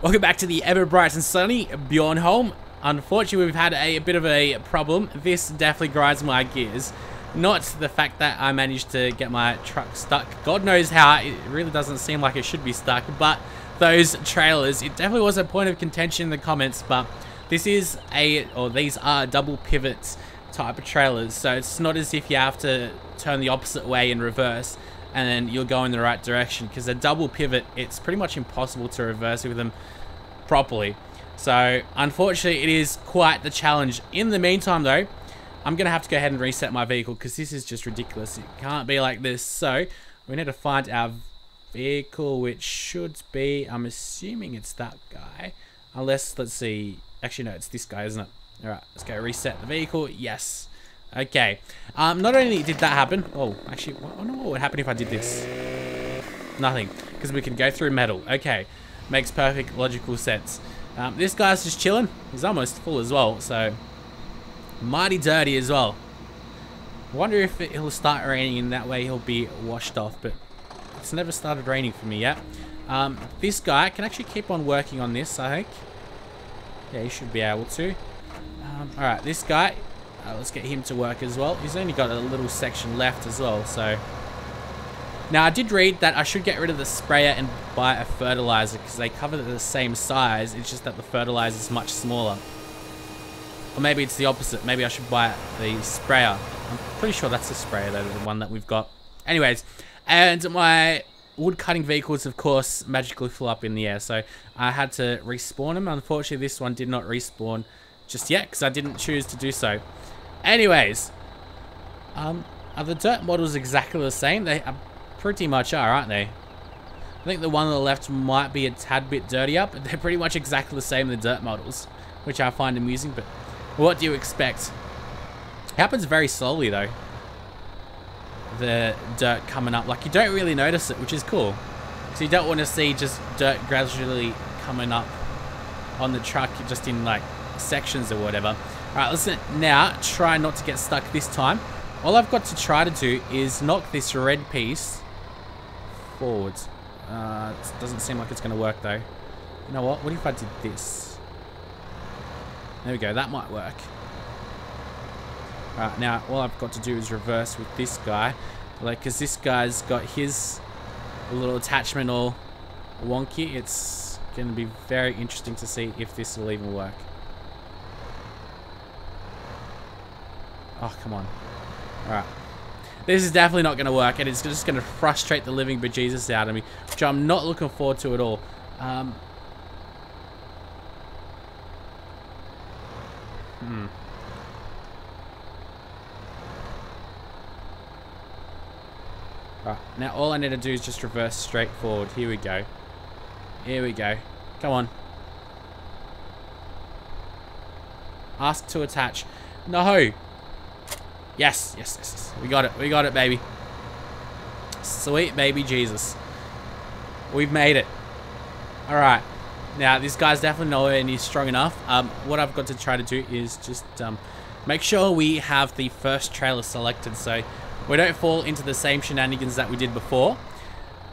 Welcome back to the ever bright and sunny Bjornholm. Unfortunately, we've had a bit of a problem. This definitely grinds my gears. Not the fact that I managed to get my truck stuck. God knows how. It really doesn't seem like it should be stuck. But those trailers, it definitely was a point of contention in the comments. But this is these are double pivot type of trailers. So it's not as if you have to turn the opposite way in reverse and then you'll go in the right direction, because a double pivot, it's pretty much impossible to reverse with them properly. So unfortunately, it is quite the challenge. In the meantime though, I'm gonna have to go ahead and reset my vehicle because this is just ridiculous. It can't be like this. So we need to find our vehicle, which should be, I'm assuming it's that guy, unless, let's see, actually no, it's this guy, isn't it? All right, let's go reset the vehicle. Yes. Okay. Not only did that happen, oh, actually, I wonder what would happen if I did this. Nothing, because we can go through metal. Okay, makes perfect logical sense. This guy's just chilling. He's almost full as well, so mighty dirty as well. I wonder if it'll start raining and that way he'll be washed off, but it's never started raining for me yet. This guy can actually keep on working on this, I think. Yeah, he should be able to. Alright, this guy, let's get him to work as well. He's only got a little section left as well, so. Now, I did read that I should get rid of the sprayer and buy a fertilizer because they cover the same size. It's just that the fertilizer is much smaller. Or maybe it's the opposite. Maybe I should buy the sprayer. I'm pretty sure that's the sprayer, though, the one that we've got. Anyways, and my wood cutting vehicles, of course, magically flew up in the air. So I had to respawn them. Unfortunately, this one did not respawn just yet because I didn't choose to do so. Anyways, are the dirt models exactly the same? They pretty much are, aren't they? I think the one on the left might be a tad bit dirtier, but they're pretty much exactly the same, the dirt models, which I find amusing, but what do you expect? It happens very slowly though. The dirt coming up, like you don't really notice it, which is cool. So you don't want to see just dirt gradually coming up on the truck just in like sections or whatever. Alright, listen, now try not to get stuck this time. All I've got to try to do is knock this red piece forwards. It doesn't seem like it's going to work though. You know what? What if I did this? There we go. That might work. Alright, now all I've got to do is reverse with this guy. Like, because this guy's got his little attachment all wonky. It's going to be very interesting to see if this will even work. Oh, come on. Alright. This is definitely not going to work, and it's just going to frustrate the living bejesus out of me, which I'm not looking forward to at all. Right, now all I need to do is just reverse straight forward. Here we go. Here we go. Come on. Ask to attach. No! Yes, yes, yes, yes. We got it. We got it, baby. Sweet baby Jesus. We've made it. Alright. Now, this guy's definitely nowhere near strong enough. What I've got to try to do is just make sure we have the first trailer selected so we don't fall into the same shenanigans that we did before.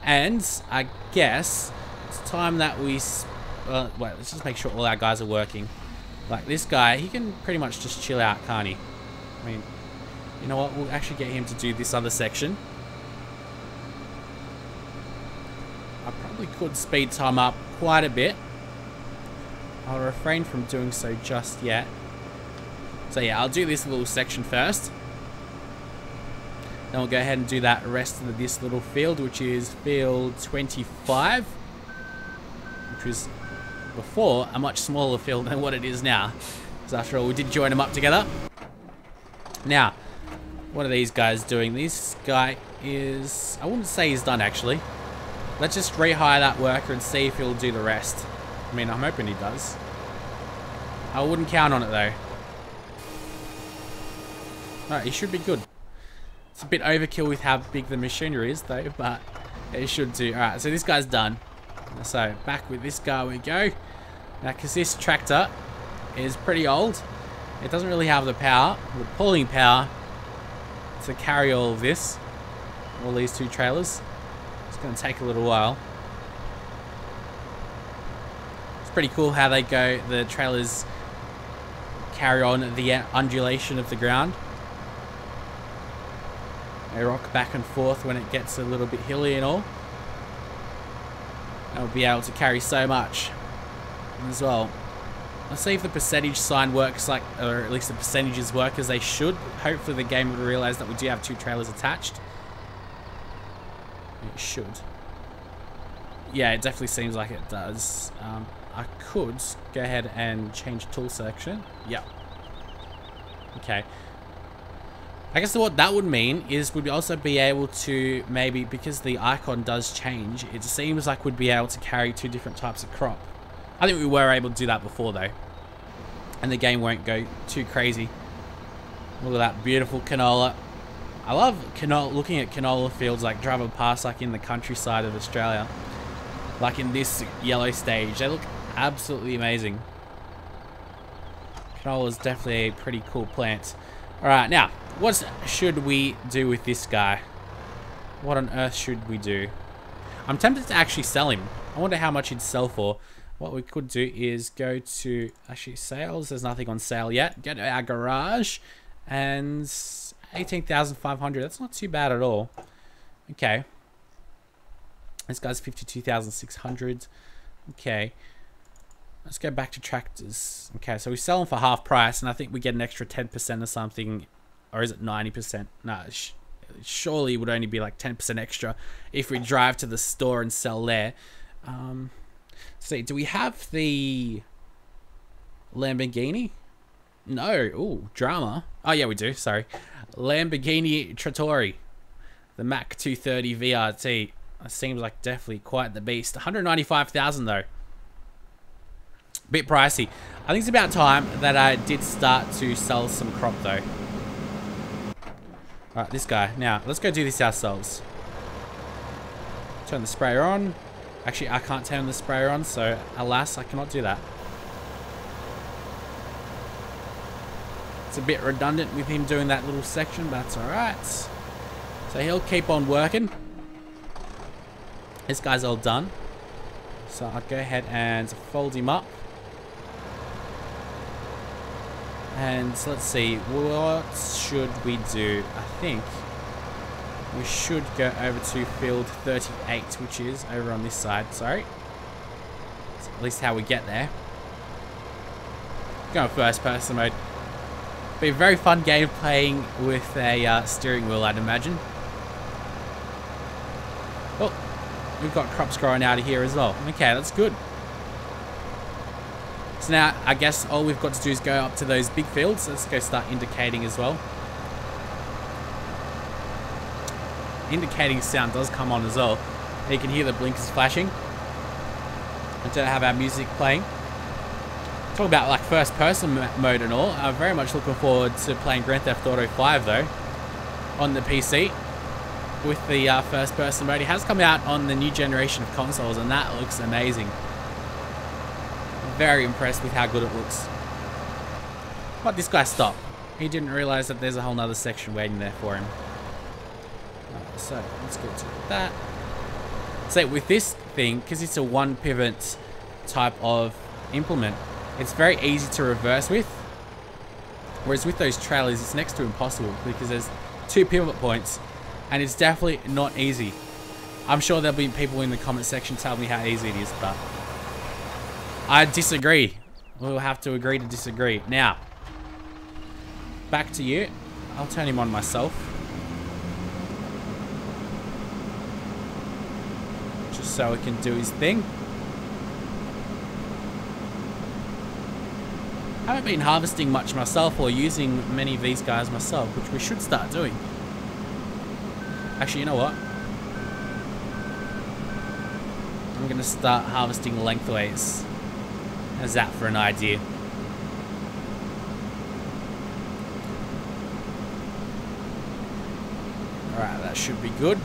And I guess it's time that we... wait, let's just make sure all our guys are working. Like this guy, he can pretty much just chill out, can't he? I mean... You know what? We'll actually get him to do this other section. I probably could speed time up quite a bit. I'll refrain from doing so just yet. So yeah, I'll do this little section first. Then we'll go ahead and do that rest of this little field, which is field 25. Which was before a much smaller field than what it is now. Because after all, we did join them up together. Now... what are these guys doing? This guy is... I wouldn't say he's done, actually. Let's just rehire that worker and see if he'll do the rest. I mean, I'm hoping he does. I wouldn't count on it, though. Alright, he should be good. It's a bit overkill with how big the machinery is, though, but it should do. Alright, so this guy's done. So, back with this guy we go. Now, because this tractor is pretty old, it doesn't really have the power, the pulling power, to carry all of this, all these two trailers. It's going to take a little while. pretty cool how they go. The trailers carry on the undulation of the ground. They rock back and forth when it gets a little bit hilly and all. They'll be able to carry so much as well. Let's see if the percentage sign works like, or at least the percentages work as they should. Hopefully the game will realize that we do have 2 trailers attached. It should. Yeah, it definitely seems like it does. I could go ahead and change tool selection. Yep. Okay. I guess what that would mean is we'd also be able to maybe, because the icon does change, it seems like we'd be able to carry 2 different types of crop. I think we were able to do that before though. And the game won't go too crazy. Look at that beautiful canola. I love canola, looking at canola fields like driving past like in the countryside of Australia. Like in this yellow stage. They look absolutely amazing. Canola is definitely a pretty cool plant. Alright, now, what should we do with this guy? What on earth should we do? I'm tempted to actually sell him. I wonder how much he'd sell for. What we could do is go to, actually, sales. There's nothing on sale yet. Go to our garage. And 18,500. That's not too bad at all. Okay. This guy's 52,600. Okay. Let's go back to tractors. Okay, so we sell them for half price, and I think we get an extra 10% or something. Or is it 90%? No, surely it would only be like 10% extra if we drive to the store and sell there. See, do we have the Lamborghini? No. Ooh, drama. Oh, yeah, we do. Sorry. Lamborghini Trattori. The Mac 230 VRT. That seems like definitely quite the beast. 195,000 though. Bit pricey. I think it's about time that I did start to sell some crop though. Alright, this guy. Now, let's go do this ourselves. Turn the sprayer on. Actually, I can't turn the sprayer on, so alas, I cannot do that. It's a bit redundant with him doing that little section, but that's alright. So he'll keep on working. This guy's all done. So I'll go ahead and fold him up. And let's see, what should we do? I think we should go over to field 38, which is over on this side, sorry. That's at least how we get there. Go first person mode. Be a very fun game playing with a steering wheel, I'd imagine. Oh, we've got crops growing out of here as well. Okay, that's good. So now, I guess all we've got to do is go up to those big fields. Let's go start indicating as well. Indicating sound does come on as well. You can hear the blinkers flashing. I don't have our music playing. Talk about like first person mode and all. I'm very much looking forward to playing Grand Theft Auto 5 though. On the PC. With the first person mode. It has come out on the new generation of consoles and that looks amazing. Very impressed with how good it looks. What, this guy stop? He didn't realize that there's a whole nother section waiting there for him. So let's go to that. So with this thing, because it's a one pivot type of implement, it's very easy to reverse with. Whereas with those trailers, it's next to impossible because there's 2 pivot points and it's definitely not easy. I'm sure there'll be people in the comment section telling me how easy it is, but I disagree. We'll have to agree to disagree. Now, back to you. I'll turn him on myself. Just so he can do his thing. I haven't been harvesting much myself or using many of these guys myself, which we should start doing. Actually, you know what? I'm going to start harvesting lengthways. How's that for an idea? Alright, that should be good.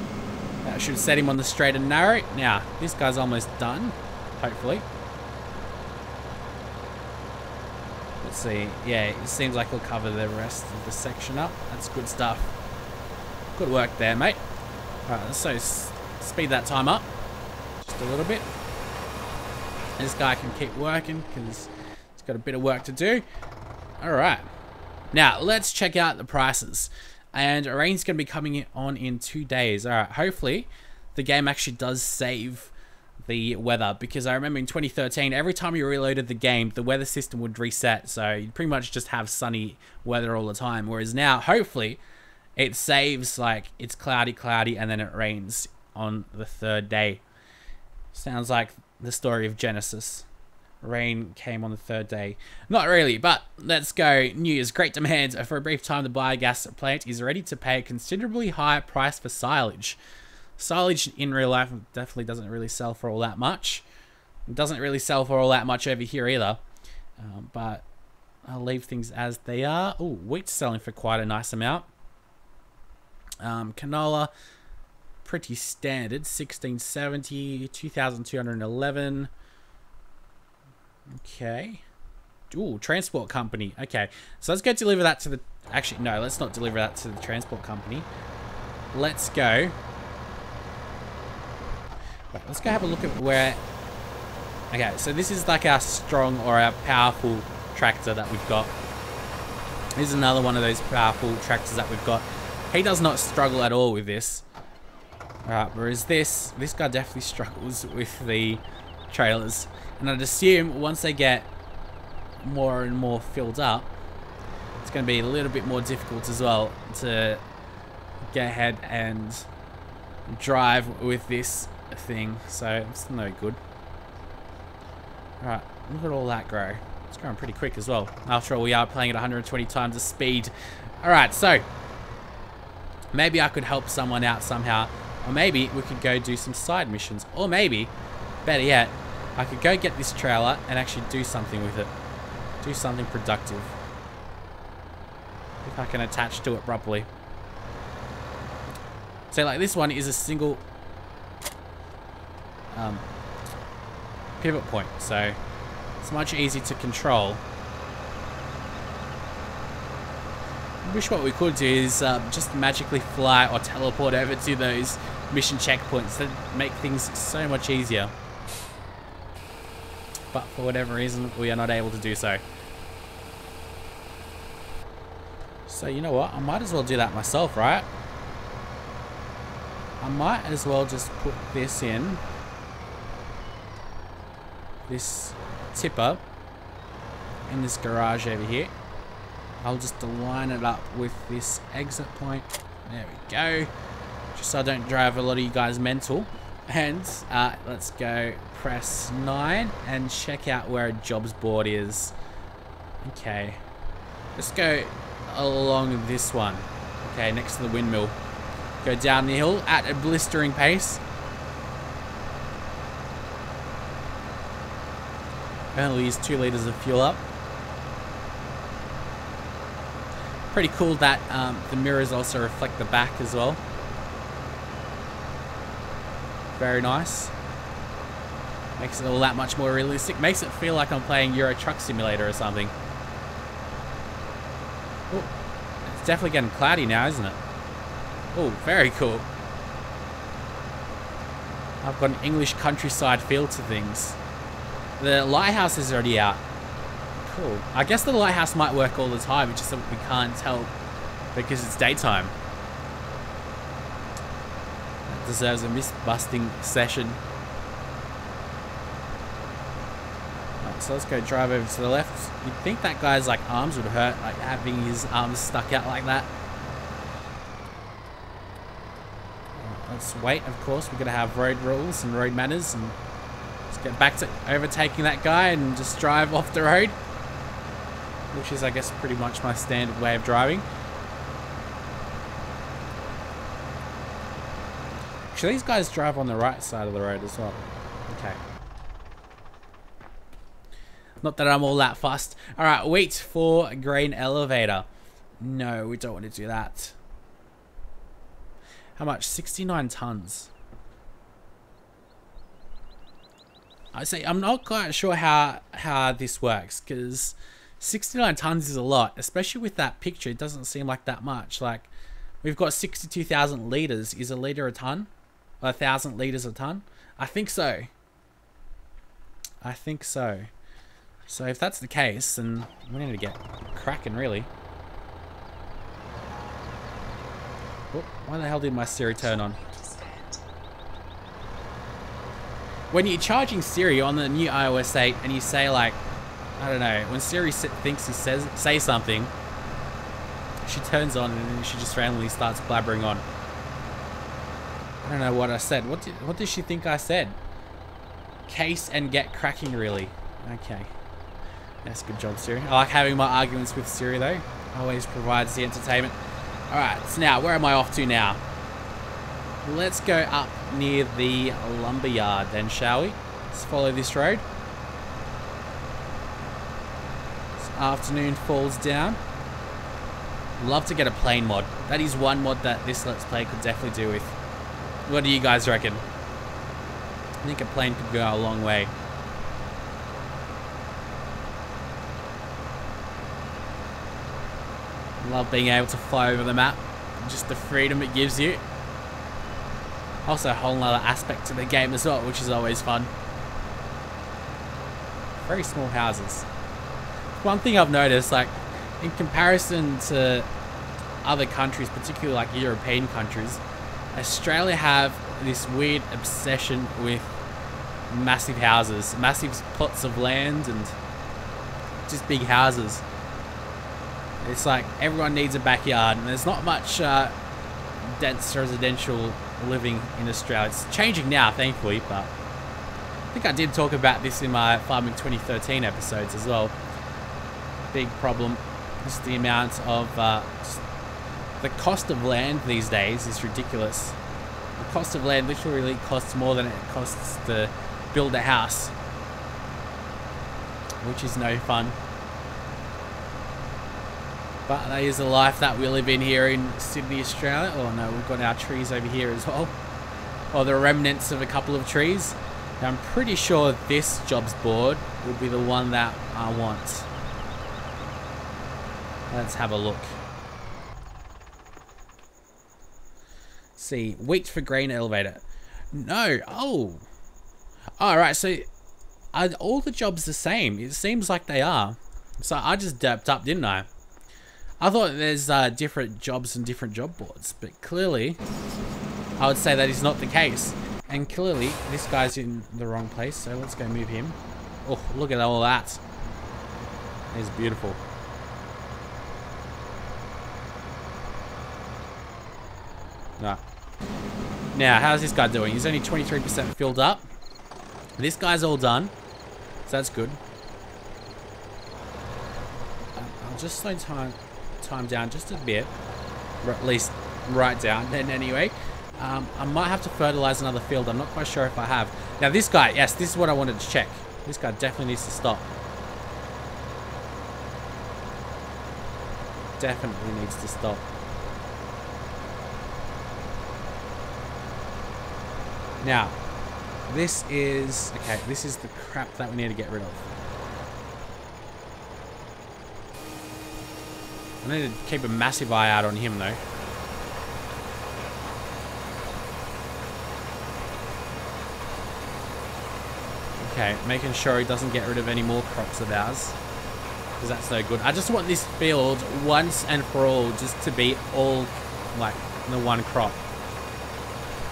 That should set him on the straight and narrow. Now, this guy's almost done. Hopefully. Let's see. Yeah, it seems like he'll cover the rest of the section up. That's good stuff. Good work there, mate. Alright, so speed that time up. Just a little bit. This guy can keep working because he's got a bit of work to do. Alright. Now, let's check out the prices. And rain's going to be coming on in 2 days. Alright, hopefully the game actually does save the weather, because I remember in 2013, every time you reloaded the game, the weather system would reset, so you'd pretty much just have sunny weather all the time. Whereas now, hopefully, it saves, like, it's cloudy, and then it rains on the 3rd day. Sounds like the story of Genesis. Rain came on the 3rd day. Not really, but let's go. News. Great demand. For a brief time, the biogas plant is ready to pay a considerably higher price for silage. Silage in real life definitely doesn't really sell for all that much. It doesn't really sell for all that much over here either. But I'll leave things as they are. Oh, wheat's selling for quite a nice amount. Canola, pretty standard. 1670, 2211. Okay. Ooh, transport company. Okay, so let's go deliver that to the... Actually, no, let's not deliver that to the transport company. Let's go... Let's go have a look at where... Okay, so this is like our strong or our powerful tractor that we've got. This is another one of those powerful tractors that we've got. He does not struggle at all with this. Alright, whereas this guy definitely struggles with the trailers. And I'd assume once they get more and more filled up, it's going to be a little bit more difficult as well to get ahead and drive with this thing, so it's no good. Alright, look at all that grow. It's growing pretty quick as well. After all, we are playing at 120 times the speed. Alright, so maybe I could help someone out somehow, or maybe we could go do some side missions, or maybe, better yet, I could go get this trailer and actually do something with it. Do something productive. If I can attach to it properly. So like this one is a single pivot point, so it's much easier to control. I wish what we could do is just magically fly or teleport over to those mission checkpoints. That make things so much easier. But for whatever reason, we are not able to do so. So you know what? I might as well do that myself, right? I might as well just put this in. This tipper in this garage over here. I'll just line it up with this exit point. There we go. Just so I don't drive a lot of you guys mental. And let's go press 9 and check out where a jobs board is. Okay. Let's go along this one. Okay, next to the windmill. Go down the hill at a blistering pace. Only use 2 liters of fuel up. Pretty cool that the mirrors also reflect the back as well. Very nice. Makes it all that much more realistic. Makes it feel like I'm playing Euro Truck Simulator or something. Ooh, it's definitely getting cloudy now, isn't it? Oh, very cool. I've got an English countryside feel to things. The lighthouse is already out. Cool. I guess the lighthouse might work all the time, it's just that we can't tell because it's daytime. That deserves a myth-busting session. Right, so let's go drive over to the left. You'd think that guy's like arms would hurt, like having his arms stuck out like that. Let's wait, of course. We're going to have road rules and road manners. And let's get back to overtaking that guy and just drive off the road. Which is, I guess, pretty much my standard way of driving. Actually, these guys drive on the right side of the road as well. Okay. Not that I'm all that fussed. Alright, wait for grain elevator. No, we don't want to do that. How much? 69 tons. I say I'm not quite sure how this works, because 69 tons is a lot, especially with that picture. It doesn't seem like that much. Like, we've got 62,000 liters. Is a liter a ton? 1,000 liters a ton? I think so. I think so. So if that's the case, then we need to get cracking, really. Oh, why the hell did my Siri turn on? When you're charging Siri on the new iOS 8 and you say, like, I don't know, when Siri thinks you say something, she turns on and then she just randomly starts blabbering on. I don't know what I said. What did she think I said? Case and get cracking, really. Okay. That's a good job, Siri. I like having my arguments with Siri, though. Always provides the entertainment. Alright, so now, where am I off to now? Let's go up near the lumberyard then, shall we? Let's follow this road. As afternoon falls down. Love to get a plane mod. That is one mod that this Let's Play could definitely do with. What do you guys reckon? I think a plane could go a long way. Love being able to fly over the map. Just the freedom it gives you. Also a whole other aspect to the game as well, which is always fun. Very small houses. One thing I've noticed, like, in comparison to other countries, particularly like European countries, Australia have this weird obsession with massive houses, massive plots of land, and just big houses. It's like everyone needs a backyard, and there's not much dense residential living in Australia. It's changing now, thankfully, but I think I did talk about this in my Farming 2013 episodes as well. Big problem. Just the amount of the cost of land these days is ridiculous. The cost of land literally costs more than it costs to build a house, which is no fun. But that is the life that we live in here in Sydney, Australia. Oh no, we've got our trees over here as well. Or the remnants of a couple of trees. Now, I'm pretty sure this jobs board will be the one that I want. Let's have a look. See, wheat for grain elevator. No, oh. Alright, so are all the jobs the same? It seems like they are. So I just derped up, didn't I? I thought there's different jobs and different job boards, but clearly I would say that is not the case. And clearly this guy's in the wrong place, so let's go move him. Oh, look at all that. It's beautiful. Nah. Now, how's this guy doing? He's only 23% filled up. This guy's all done, so that's good. I'll just slow time down just a bit, or at least right down. Then anyway, I might have to fertilize another field. I'm not quite sure if I have. Now this guy, yes, this is what I wanted to check. This guy definitely needs to stop. Definitely needs to stop. Now, this is, okay, this is the crap that we need to get rid of. I need to keep a massive eye out on him, though. Okay, making sure he doesn't get rid of any more crops of ours, because that's no good. I just want this field once and for all just to be all, like, the one crop.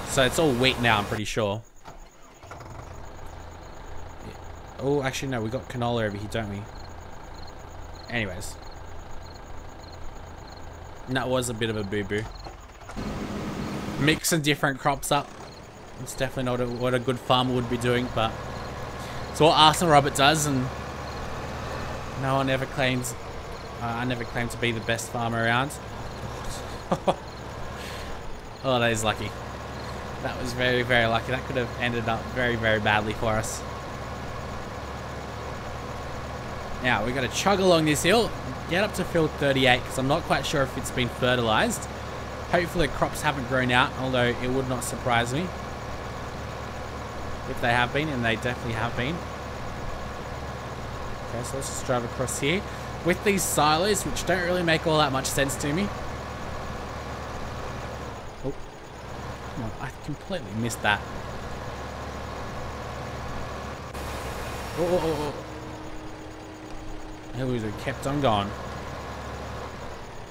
So it's all wheat now, I'm pretty sure. Oh, actually, no, we got canola over here, don't we? Anyways. That was a bit of a boo-boo. Mixing different crops up. It's definitely not what a good farmer would be doing, but it's what Arsenalrobert does, and no one ever claims... I never claim to be the best farmer around. Oh, that is lucky. That was very, very lucky. That could have ended up very, very badly for us. Now, we've got to chug along this hill, get up to field 38, because I'm not quite sure if it's been fertilized. Hopefully the crops haven't grown out, although it would not surprise me if they have been, and they definitely have been. Okay, so let's just drive across here. With these silos, which don't really make all that much sense to me. Oh, come on, I completely missed that. Oh. It was kept on going.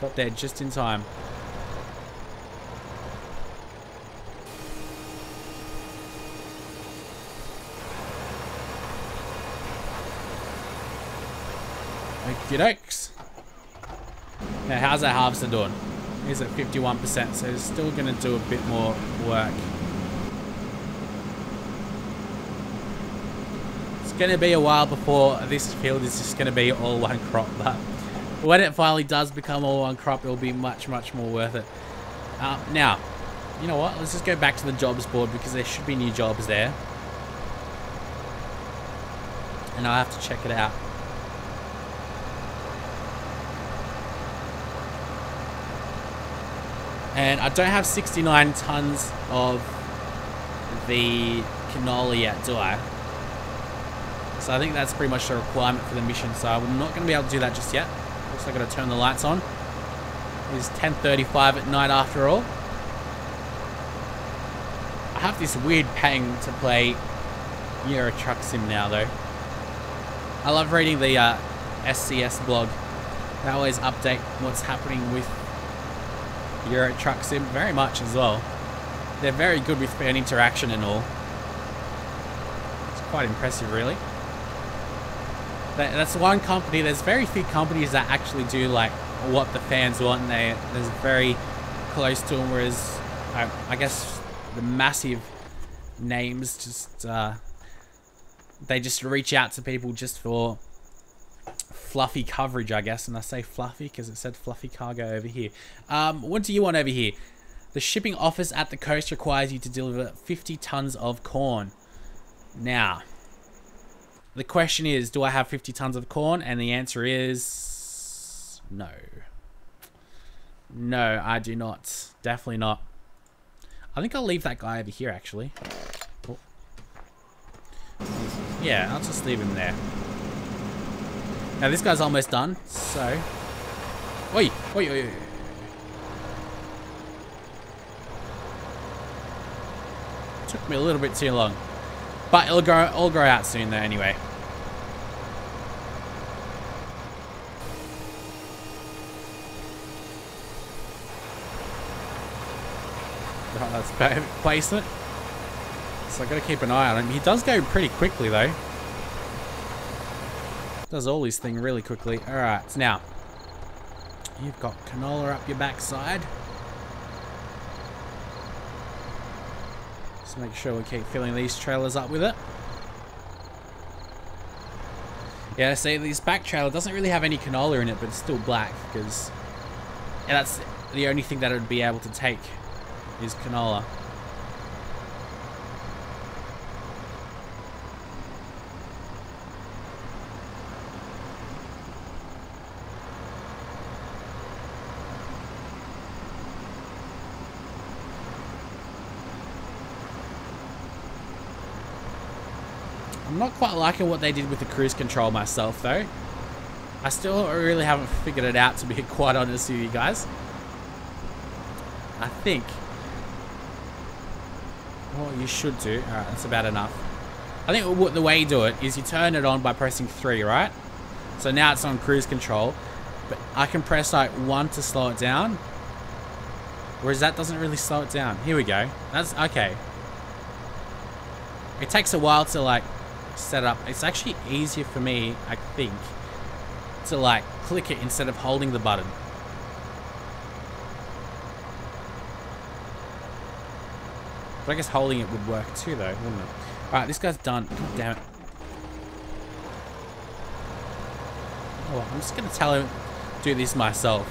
Got there just in time. Okie dokes. Now, how's that harvester doing? He's at 51%, so he's still going to do a bit more work. It's going to be a while before this field is just going to be all one crop, but when it finally does become all one crop, it'll be much, much more worth it. Now, you know what? Let's just go back to the jobs board because there should be new jobs there. And I'll have to check it out. And I don't have 69 tons of the canola yet, do I? So I think that's pretty much a requirement for the mission. So I'm not going to be able to do that just yet. Looks like I've got to turn the lights on. It's 10:35 at night after all. I have this weird pang to play Euro Truck Sim now, though. I love reading the SCS blog. They always update what's happening with Euro Truck Sim very much as well. They're very good with fan interaction and all. It's quite impressive, really. That's one company. There's very few companies that actually do like what the fans want, and there's very close to them. Whereas I guess the massive names just they just reach out to people just for fluffy coverage, I guess. And I say fluffy because it said fluffy cargo over here. What do you want over here? The shipping office at the coast requires you to deliver 50 tons of corn. Now, the question is, do I have 50 tons of corn? And the answer is no. No, I do not. Definitely not. I think I'll leave that guy over here, actually. Oh. Yeah, I'll just leave him there. Now, this guy's almost done, so... Oi! Oi, oi, oi. Took me a little bit too long. But it'll grow out soon, though, anyway. Oh, that's perfect placement. So I've got to keep an eye on him. He does go pretty quickly, though. Does all his thing really quickly. Alright, so now you've got canola up your backside. Just make sure we keep filling these trailers up with it. Yeah, see, this back trailer doesn't really have any canola in it, but it's still black because that's the only thing that it would be able to take is canola. I'm not quite liking what they did with the cruise control myself, though. I still really haven't figured it out, to be quite honest with you guys. I think what you should do... Alright, that's about enough. I think the way you do it is you turn it on by pressing 3, right? So now it's on cruise control. But I can press like 1 to slow it down. Whereas that doesn't really slow it down. Here we go. That's okay. It takes a while to like set up. It's actually easier for me, I think, to like click it instead of holding the button. But I guess holding it would work too, though, wouldn't it? Alright, this guy's done. God damn it. Oh, I'm just gonna tell him to do this myself.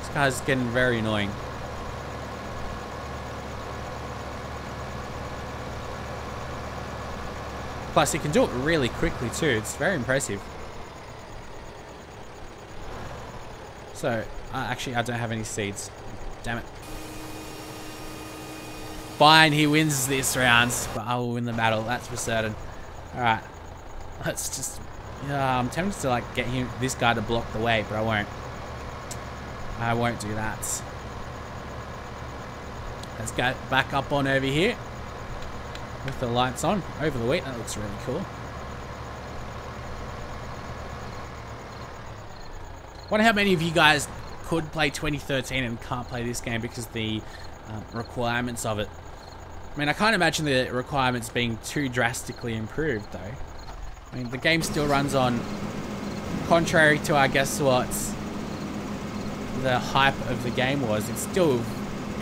This guy's getting very annoying. Plus, he can do it really quickly too. It's very impressive. So, actually, I don't have any seeds. Damn it. Fine, he wins this round, but I will win the battle. That's for certain. All right, let's just. I'm tempted to like get this guy to block the way, but I won't. I won't do that. Let's go back up on over here. With the lights on, over the wheat, that looks really cool. Wonder how many of you guys could play 2013 and can't play this game because the requirements of it. I mean, I can't imagine the requirements being too drastically improved, though. I mean, the game still runs on, contrary to, I guess, what the hype of the game was. It's still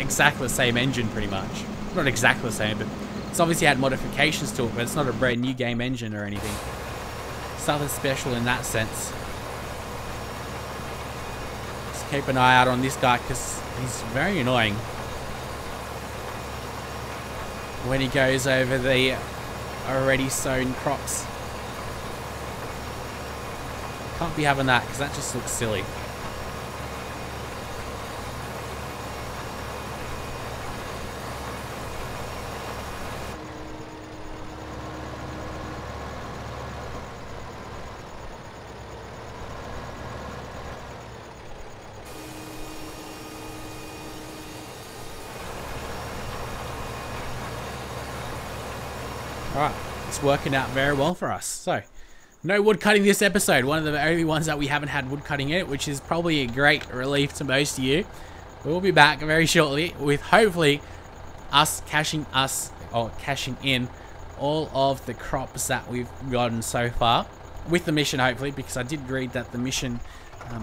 exactly the same engine, pretty much. Not exactly the same, but it's obviously had modifications to it, but it's not a brand new game engine or anything. It's nothing special in that sense. Just keep an eye out on this guy, because he's very annoying when he goes over the already sown crops. Can't be having that, because that just looks silly. Alright, it's working out very well for us. So, no wood cutting this episode. One of the only ones that we haven't had wood cutting in it, which is probably a great relief to most of you. We'll be back very shortly with hopefully us cashing in all of the crops that we've gotten so far. With the mission, hopefully, because I did read that the mission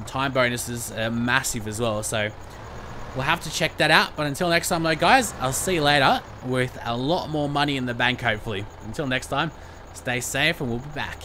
time bonuses are massive as well. So, we'll have to check that out. But until next time, though, guys, I'll see you later with a lot more money in the bank, hopefully. Until next time, stay safe and we'll be back.